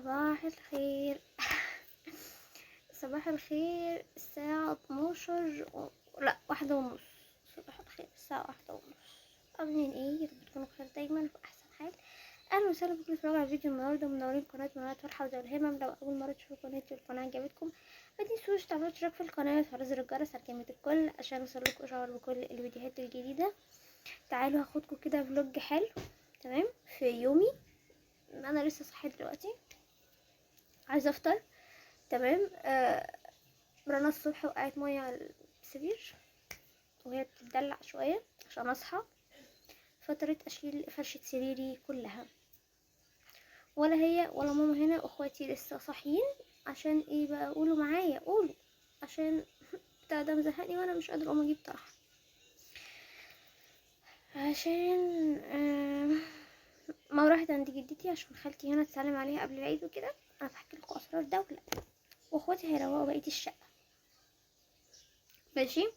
صباح الخير. صباح الخير. الساعة 12 لا 1:30. صباح الخير الساعة 1:30. عاملين ايه؟ يا رب تكونوا بخير دايما في احسن حال. اهلا وسهلا بكم في رابع فيديو النهارده. منورين قناة منورات فرحة وزرهمة. لو اول مرة تشوفوا قناتي والقناة عجبتكم ما تنسوش تعملوا اشتراك في القناة وتفعلوا زر الجرس على كلمة الكل عشان يوصلكوا اشعار بكل الفيديوهات الجديدة. تعالوا هاخدكم كده فلوج حلو. تمام. في يومي انا لسه صحيت دلوقتي، عايزه افطر. تمام. رنا الصبح وقعت ميه على السرير وهي بتدلع شويه عشان اصحى. فطرت اشيل فرشه سريري كلها، ولا هي ولا ماما هنا، واخواتي لسه صاحيين. عشان ايه بقى؟ قولوا معايا قولوا. عشان بتاع ده مزهقني وانا مش قادره اقوم اجيب طرح. عشان ما راحت عند جدتي عشان خالتي هنا تسلم عليها قبل العيد وكده. انا بحكي لكم اسرار دولة. واخواتي هيروقوا بقيه الشقه. ماشي.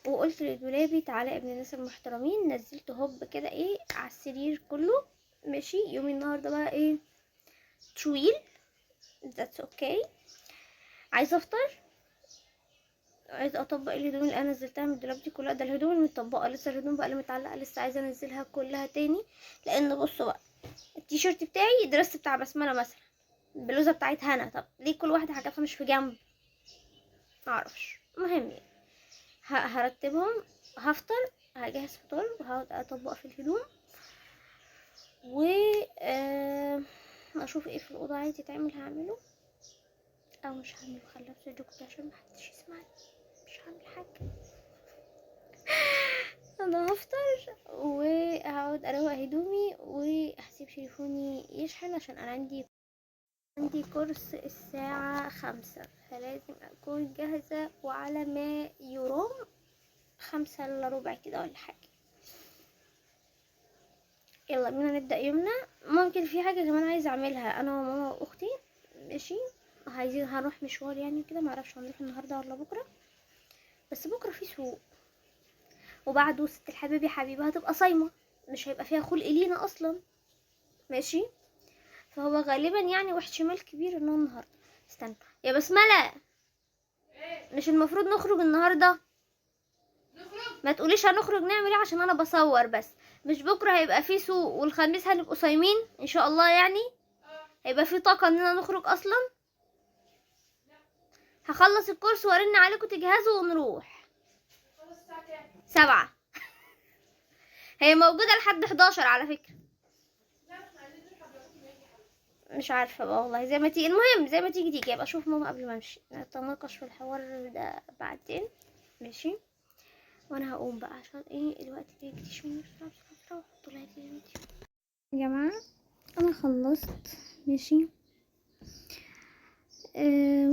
وقلت لدولابي تعالى يا ابن الناس المحترمين، نزلت هوب كده ايه على السرير كله. ماشي. يومي النهارده بقى ايه؟ طويل. ذاتس اوكي. عايزه افطر، عايزه اطبق الهدوم اللي انا نزلتها من الدولاب دي كلها. ده الهدوم المتطبقه، لسه الهدوم بقى اللي متعلقه لسه عايزه انزلها كلها تاني. لان بصوا بقى، التيشيرت بتاعي الدرس بتاع بسمله مثلا، البلوزه بتاعت هنا، طب ليه كل واحده حاجاتها مش في جنب؟ معرفش. المهم يعني هرتبهم. هفطر، هجهز فطار وهقعد اطبق في الهدوم و اشوف ايه في الاوضه عايز يتعمل هعمله او مش هعمله. خليها في الجوكت عشان محدش يسمعني. مش هعمل حاجه. انا هفطر وهقعد اروق هدومي وهسيب تليفوني يشحن عشان انا عندي كورس الساعة 5، فلازم اكون جاهزة وعلى ما يرام 5:15 كده ولا حاجة. يلا بينا نبدأ يومنا. ممكن في حاجة كمان عايزة اعملها انا وماما واختي. ماشي. عايزين هنروح مشوار يعني كده، معرفش هنروح النهاردة ولا بكرة، بس بكرة في سوق. وبعده ست الحبيب يا حبيبة هتبقى صايمة، مش هيبقى فيها خلق لينا اصلا. ماشي. فهو غالبا يعني واحتمال كبير انه النهاردة. استنى يا بسملة، مش المفروض نخرج النهاردة؟ ما تقوليش هنخرج نعمل ايه عشان انا بصور بس. مش بكرة هيبقى في سوق والخميس هنبقوا صايمين ان شاء الله يعني؟ هيبقى في طاقة اننا نخرج اصلا؟ هخلص الكورس وارن عليكم تجهزوا ونروح. 7. هي موجودة لحد 11 على فكرة. مش عارفة بقى والله، زي ما تيجي. المهم زي ما تيجي تيجي. ابقى اشوف ماما قبل ما امشي، نتناقش في الحوار ده بعدين. ماشي. وانا هقوم بقى عشان ايه الوقت بيجريش مني بسرعة بسرعة. حطوا لايك للفيديو يا جماعة. انا خلصت. ماشي.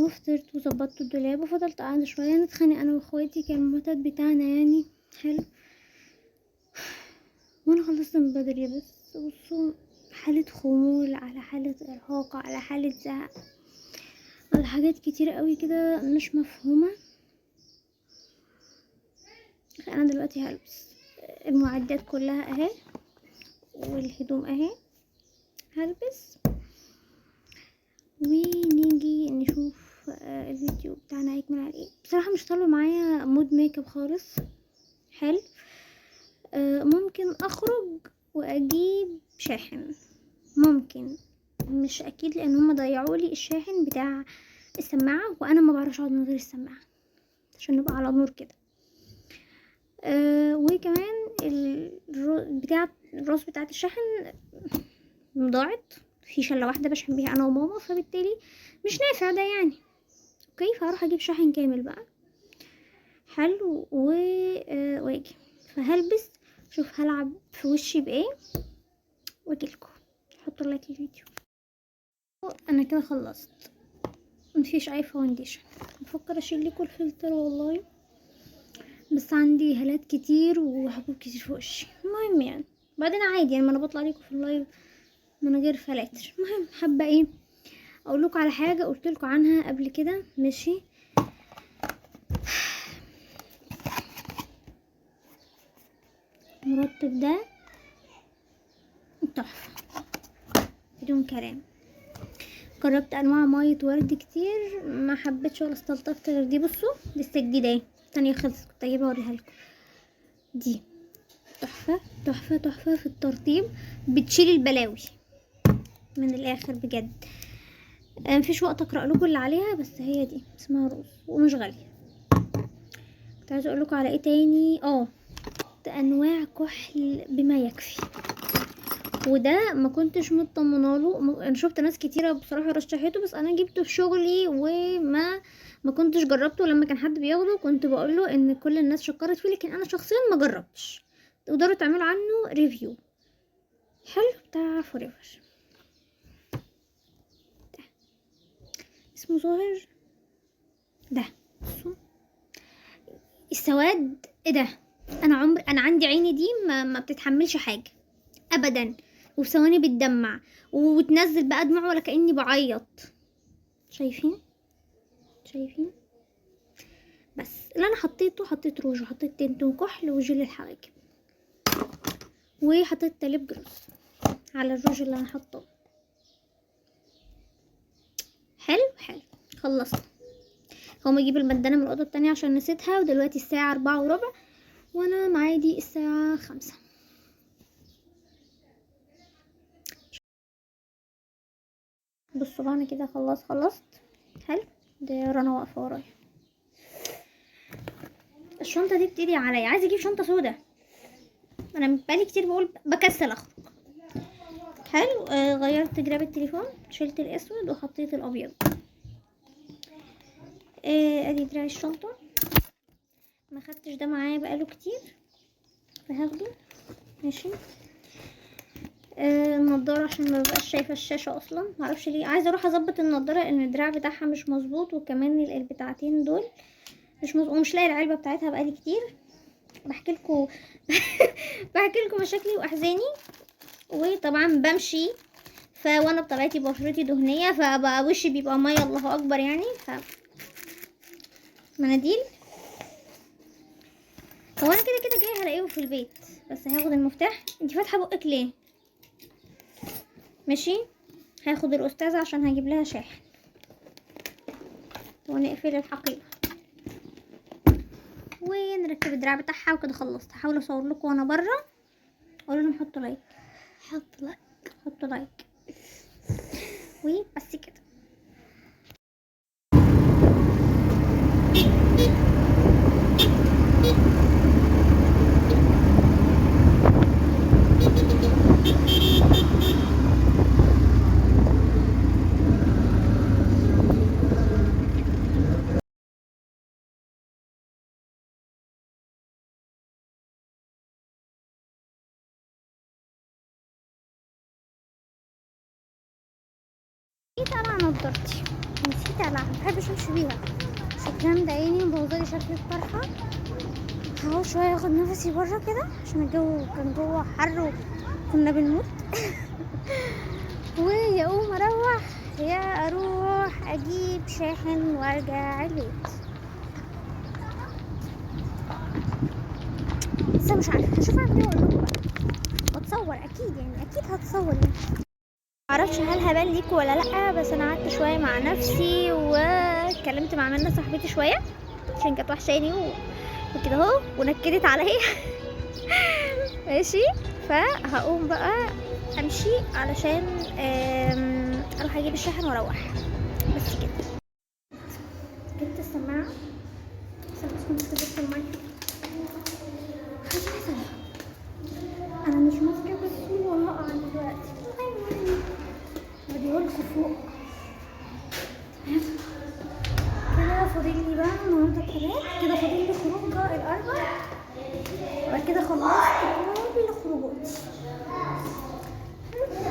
وفطرت وظبطت الدولاب وفضلت قاعدة شوية نتخانق انا واخواتي، كان المعتاد بتاعنا يعني. حلو. وانا خلصت من بدري، بس بصوا، حالة خمول على حالة ارهاق على حالة زهق على حاجات كتير قوي كده مش مفهومة. انا دلوقتي هلبس المعدات كلها اهي والهدوم اهي. هلبس ونيجي نشوف الفيديو بتاعنا هيكمل على ايه. بصراحة مش طالبة معايا مود ميك اب خالص. حلو. ممكن اخرج واجيب شاحن، ممكن، مش اكيد، لان هم ضيعوا لي الشاحن بتاع السماعة وانا ما بعرفش اقعد من غير السماعة، عشان نبقى على نور كده. وكمان الراس بتاعت الشحن ضاعت في شلة واحدة بشحن بيها انا وماما، فبالتالي مش نافع ده يعني. اوكي، فهروح اجيب شاحن كامل بقى. حلو. واجي فهلبس، شوف هلعب في وشي بايه واجيلكوا. حطوا لايك للفيديو. انا كده خلصت، مفيش اي فاونديشن. بفكر اشيل لكم الفلتر والله، بس عندي هالات كتير وحبوب كتير في وشي. المهم يعني بعدين عادي يعني، ما انا بطلع لكم في اللايف من غير فلاتر. المهم حابه ايه اقول لكم على حاجه قلت لكم عنها قبل كده. ماشي. المرطب ده تحفه بدون كلام. جربت انواع ميه ورد كتير، ما حبيتش ولا استلطفت غير دي. بصوا لسه جديده اهي، تانية خلصت، كنت اجيبها اوريها لكم. دي تحفه تحفه تحفه في الترطيب، بتشيل البلاوي من الاخر بجد. مفيش وقت اقرا لكم اللي عليها، بس هي دي اسمها روز ومش غاليه. كنت عايزه اقول لكم على ايه تاني. انواع كحل بما يكفي، وده ما كنتش مطمنه له. انا شفت ناس كتيره بصراحه رشحته، بس انا جبته في شغلي ما كنتش جربته. لما كان حد بياخده كنت بقول له ان كل الناس شكرت فيه، لكن انا شخصيا ما جربتش. تقدروا تعملوا عنه ريفيو حلو. بتاع فوريفر ده اسمه ظاهر ده. بصوا السواد ايه ده. انا عندي عيني دي ما بتتحملش حاجه ابدا، وفي ثواني بتدمع وتنزل بقى دموع ولا كاني بعيط. شايفين بس اللي انا حطيت روج وحطيت تنت وكحل وجل الحواجب، وحطيت تليب جروس على الروج اللي انا حطاه. حلو خلصت. هقوم اجيب البندانه من الاوضه التانية عشان نسيتها، ودلوقتي الساعه 4:15 وانا معادي الساعه 5. بصوا بقى انا كده خلصت. حلو. ده رنا واقفه ورايا. الشنطه دي بتيجي عليا، عايزه اجيب شنطه سودا. انا بقالي كتير بقول بكسل اخرج. حلو. غيرت جراب التليفون، شلت الاسود وحطيت الابيض. ادي دراع الشنطه، ما خدتش ده معايا بقاله كتير فهاخده. ماشي. النضاره عشان ما بقاش شايفه الشاشه اصلا، معرفش ليه. عايزه اروح اظبط النضاره ان الدراع بتاعها مش مظبوط، وكمان البتاعتين دول مش مظبوط، ومش لاقي العلبه بتاعتها بقالي كتير. بحكي لكم مشاكلي واحزاني. وطبعا بمشي وانا بطبيعتي بشرتي دهنيه، فبقى وشي بيبقى ميه الله اكبر يعني. مناديل. هو انا كده جايه هلاقيه في البيت، بس هاخد المفتاح. انتي فاتحه بقك ليه؟ ماشي. هاخد الاستاذه عشان هجيب لها شاحن ونقفل الحقيبه ونركب الدراع بتاعها وكده. خلصت. هحاول اصور لكم وانا بره. قولوا لهم حطوا لايك حطوا لايك وبس كده. نسيت اقلع نضارتي، نسيت اقلعها. مبحبش امشي بيها، شكلها مضايقني ومبوظالي شكل الطرحه. هحاول شويه اخد نفسي بره كده عشان الجو كان جوه حر وكنا بنموت. ويا اقوم اروح يا اروح اجيب شاحن وارجع البيت. لسه مش عارفه، هشوف اعمل ايه واقول لكم بقى. واتصور اكيد يعني، اكيد هتصور يعني. معرفش هل هبان ليكوا ولا لا، بس انا قعدت شويه مع نفسي واتكلمت مع منى صاحبتي شويه عشان كانت وحشاني وكده اهو ونكدت عليا. ماشي. فهقوم بقى امشي علشان اروح اجيب الشاحن واروح. بس كده. جبت السماعه عشان تكون جبت المايك. انا مش ماسكه بس وهقع دلوقتي. بديهولكوا فوق. كده فاضل لي بقى النهارده التلات، كده فاضل لي خروجه الاربع، وبعد كده خلصت كل الخروجات.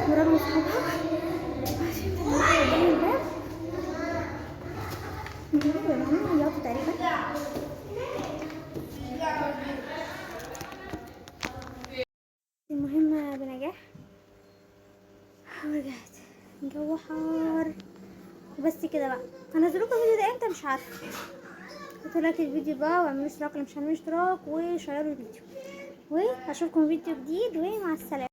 ورنا واصحابها عشان قدام الباب عيطوا تقريبا. المهم بنجاح ورجعت. الجو حار وبس كده بقى. هنزلكم الفيديو ده امتى مش عارفه. حطوا لايك الفيديو بقى واعملوا اشتراك اللي مش عاملين اشتراك وشيروا الفيديو، وهشوفكم فيديو جديد ومع السلامه.